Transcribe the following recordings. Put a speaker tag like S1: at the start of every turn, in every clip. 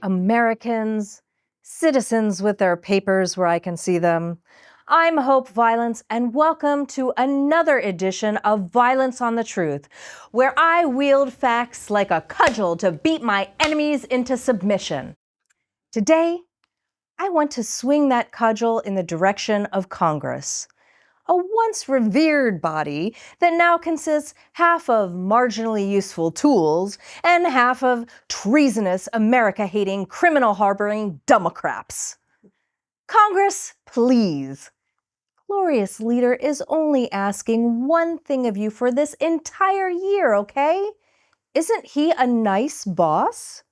S1: Americans, citizens with their papers where I can see them. I'm Hope Violence, and welcome to another edition of Violence on the Truth, where I wield facts like a cudgel to beat my enemies into submission. Today, I want to swing that cudgel in the direction of Congress, a once revered body that now consists half of marginally useful tools and half of treasonous, America-hating, criminal-harboring Democrats. Congress, please. Glorious Leader is only asking one thing of you for this entire year, okay? Isn't he a nice boss?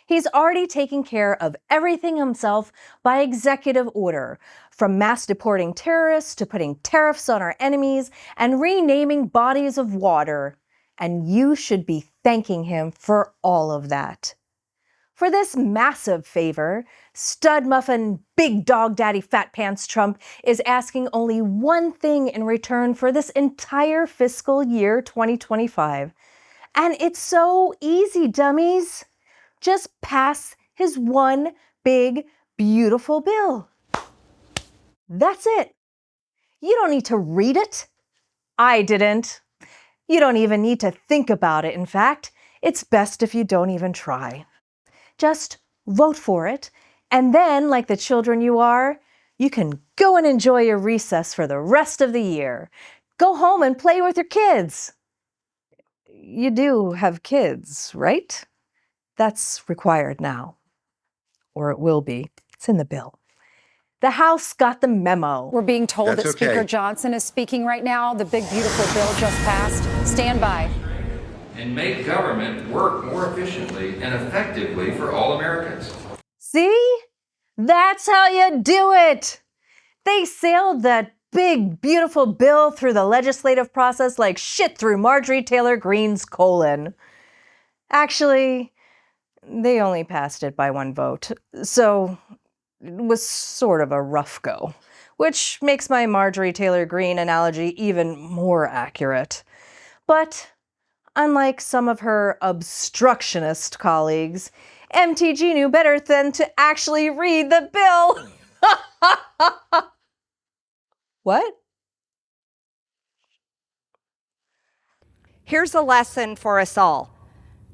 S1: He's already taken care of everything himself by executive order, from mass deporting terrorists to putting tariffs on our enemies and renaming bodies of water. And you should be thanking him for all of that. For this massive favor, stud muffin, big dog daddy fat pants Trump is asking only one thing in return for this entire fiscal year 2025. And it's so easy, dummies. Just pass his one big, beautiful bill. That's it. You don't need to read it. I didn't. You don't even need to think about it. In fact, it's best if you don't even try. Just vote for it, and then, like the children you are, you can go and enjoy your recess for the rest of the year. Go home and play with your kids. You do have kids, right? That's required now. Or it will be. It's in the bill. The House got the memo.
S2: We're being told that Speaker Johnson is speaking right now. The big, beautiful bill just passed. Stand by.
S3: And make government work more efficiently and effectively for all Americans.
S1: See? That's how you do it. They sailed that big, beautiful bill through the legislative process like shit through Marjorie Taylor Greene's colon. Actually, they only passed it by one vote, so it was sort of a rough go, which makes my Marjorie Taylor Greene analogy even more accurate. But unlike some of her obstructionist colleagues, MTG knew better than to actually read the bill. What?
S4: Here's a lesson for us all.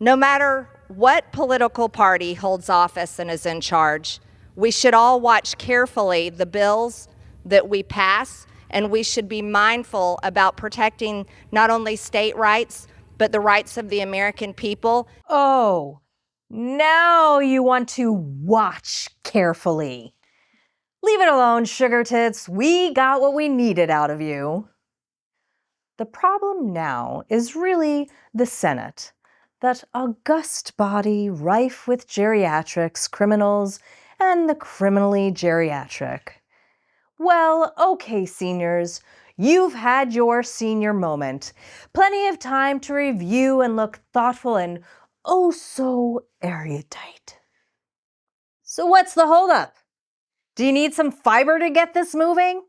S4: No matter what political party holds office and is in charge, we should all watch carefully the bills that we pass, and we should be mindful about protecting not only state rights, but the rights of the American people.
S1: Oh, now you want to watch carefully. Leave it alone, sugar tits. We got what we needed out of you. The problem now is really the Senate, that august body rife with geriatrics, criminals, and the criminally geriatric. Well, okay, seniors. You've had your senior moment. Plenty of time to review and look thoughtful and oh so erudite. So what's the holdup? Do you need some fiber to get this moving?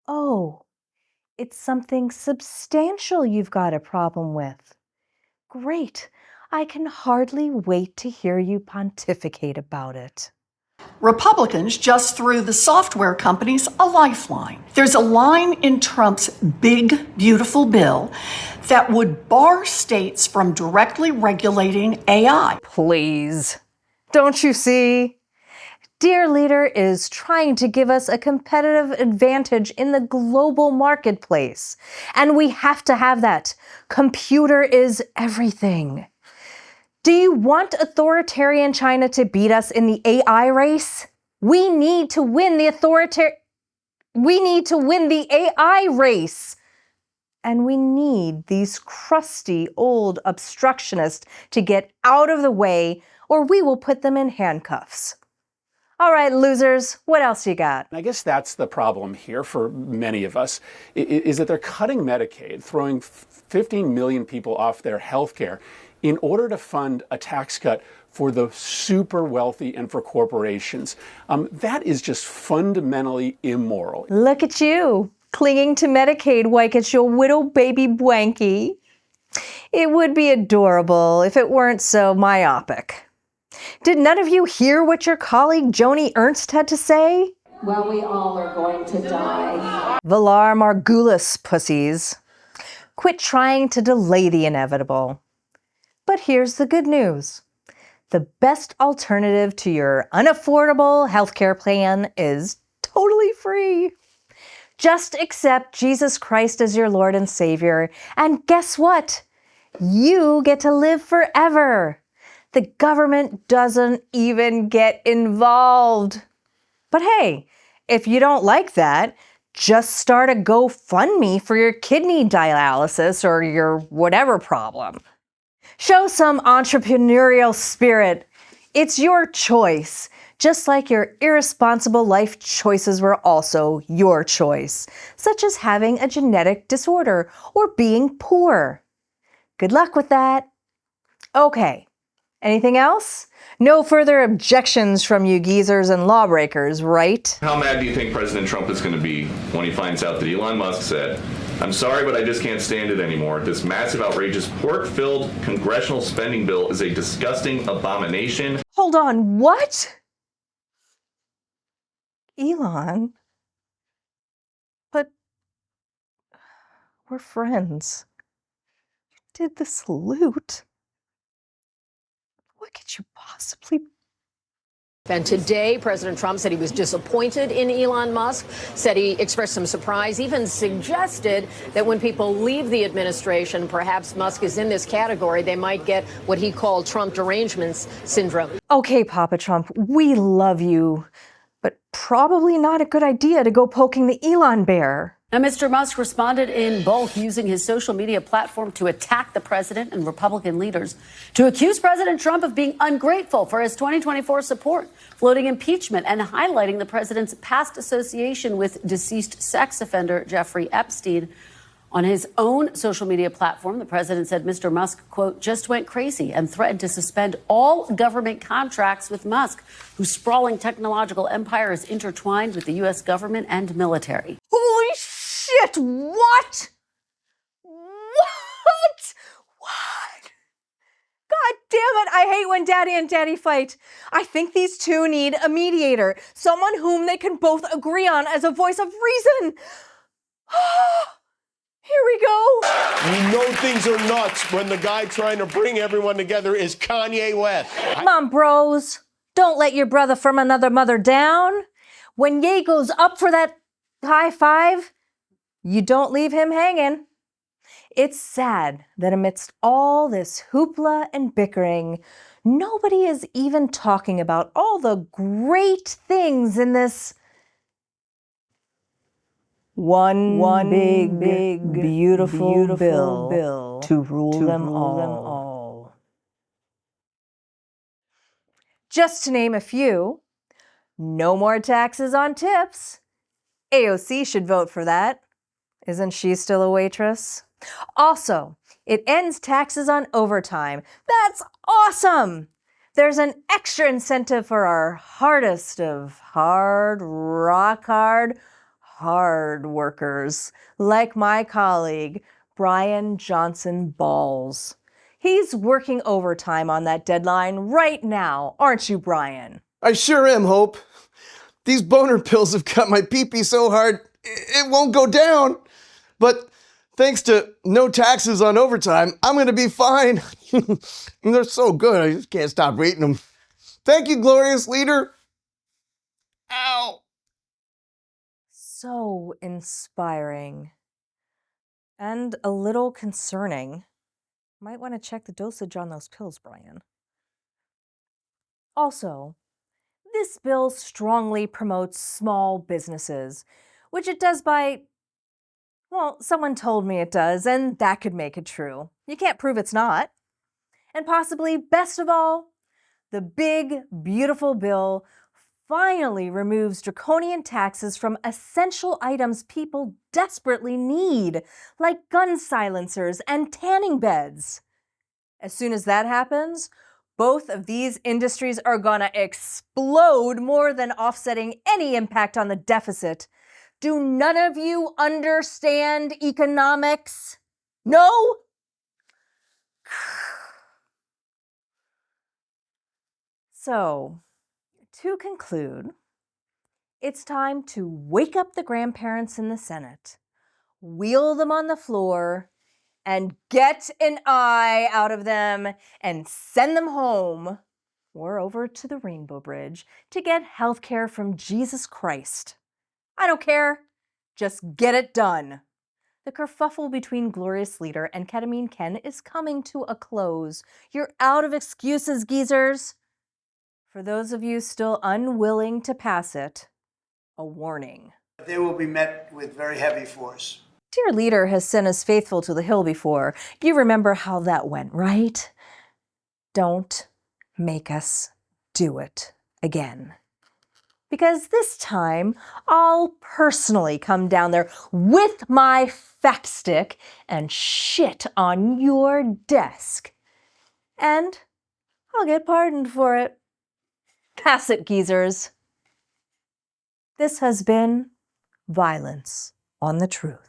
S1: Oh, it's something substantial you've got a problem with. Great. I can hardly wait to hear you pontificate about it.
S5: Republicans just threw the software companies a lifeline. There's a line in Trump's big, beautiful bill that would bar states from directly regulating AI.
S1: Please. Don't you see? Dear Leader is trying to give us a competitive advantage in the global marketplace. And we have to have that. Computer is everything. Do you want authoritarian China to beat us in the AI race? We need to win the AI race. And we need these crusty old obstructionists to get out of the way, or we will put them in handcuffs. All right, losers, what else you got?
S6: I guess that's the problem here for many of us, is that they're cutting Medicaid, throwing 15 million people off their health care in order to fund a tax cut for the super wealthy and for corporations. That is just fundamentally immoral.
S1: Look at you, clinging to Medicaid like it's your widow baby blankie. It would be adorable if it weren't so myopic. Did none of you hear what your colleague Joni Ernst had to say?
S7: Well, we all are going to die.
S1: Valar Margulis, pussies. Quit trying to delay the inevitable. But here's the good news. The best alternative to your unaffordable healthcare plan is totally free. Just accept Jesus Christ as your Lord and Savior, and guess what? You get to live forever. The government doesn't even get involved. But hey, if you don't like that, just start a GoFundMe for your kidney dialysis or your whatever problem. Show some entrepreneurial spirit. It's your choice, just like your irresponsible life choices were also your choice, such as having a genetic disorder or being poor. Good luck with that. Okay, anything else? No further objections from you geezers and lawbreakers, right?
S8: How mad do you think President Trump is going to be when he finds out that Elon Musk said, "I'm sorry, but I just can't stand it anymore. This massive, outrageous, pork-filled congressional spending bill is a disgusting abomination."
S1: Hold on, what? Elon? But we're friends. You did the salute. What could you possibly...
S9: And today, President Trump said he was disappointed in Elon Musk, said he expressed some surprise, even suggested that when people leave the administration, perhaps Musk is in this category, they might get what he called Trump derangements syndrome.
S1: Okay, Papa Trump, we love you, but probably not a good idea to go poking the Elon bear.
S10: Now, Mr. Musk responded in bulk using his social media platform to attack the president and Republican leaders, to accuse President Trump of being ungrateful for his 2024 support, floating impeachment, and highlighting the president's past association with deceased sex offender Jeffrey Epstein. On his own social media platform, the president said Mr. Musk, quote, just went crazy and threatened to suspend all government contracts with Musk, whose sprawling technological empire is intertwined with the U.S. government and military.
S1: Holy shit! What? What? God damn it! I hate when Daddy and Daddy fight. I think these two need a mediator, someone whom they can both agree on as a voice of reason. Here we go.
S11: You know things are nuts when the guy trying to bring everyone together is Kanye West.
S1: Come on, bros. Don't let your brother from another mother down. When Ye goes up for that high five, you don't leave him hanging. It's sad that amidst all this hoopla and bickering, nobody is even talking about all the great things in this one big, beautiful bill to rule them all. Just to name a few, no more taxes on tips. AOC should vote for that. Isn't she still a waitress? Also, it ends taxes on overtime. That's awesome! There's an extra incentive for our hardest of hard, rock hard workers, like my colleague, Brian Johnson Balls. He's working overtime on that deadline right now, aren't you, Brian?
S12: I sure am, Hope. These boner pills have cut my pee-pee so hard, it won't go down. But thanks to no taxes on overtime, I'm gonna be fine. They're so good, I just can't stop eating them. Thank you, glorious leader. Ow.
S1: So inspiring. And a little concerning. Might want to check the dosage on those pills, Brian. Also, this bill strongly promotes small businesses, which it does by, well, someone told me it does, and that could make it true. You can't prove it's not. And possibly, best of all, the big, beautiful bill finally removes draconian taxes from essential items people desperately need, like gun silencers and tanning beds. As soon as that happens, both of these industries are gonna explode more than offsetting any impact on the deficit. Do none of you understand economics? No? So, to conclude, it's time to wake up the grandparents in the Senate, wheel them on the floor, and get an eye out of them and send them home or over to the Rainbow Bridge to get health care from Jesus Christ. I don't care. Just get it done. The kerfuffle between Glorious Leader and Ketamine Ken is coming to a close. You're out of excuses, geezers. For those of you still unwilling to pass it, a warning.
S13: They will be met with very heavy force.
S1: Dear Leader has sent us faithful to the hill before. You remember how that went, right? Don't make us do it again. Because this time, I'll personally come down there with my fact stick and shit on your desk. And I'll get pardoned for it. Pass it, geezers. This has been Violence on the Truth.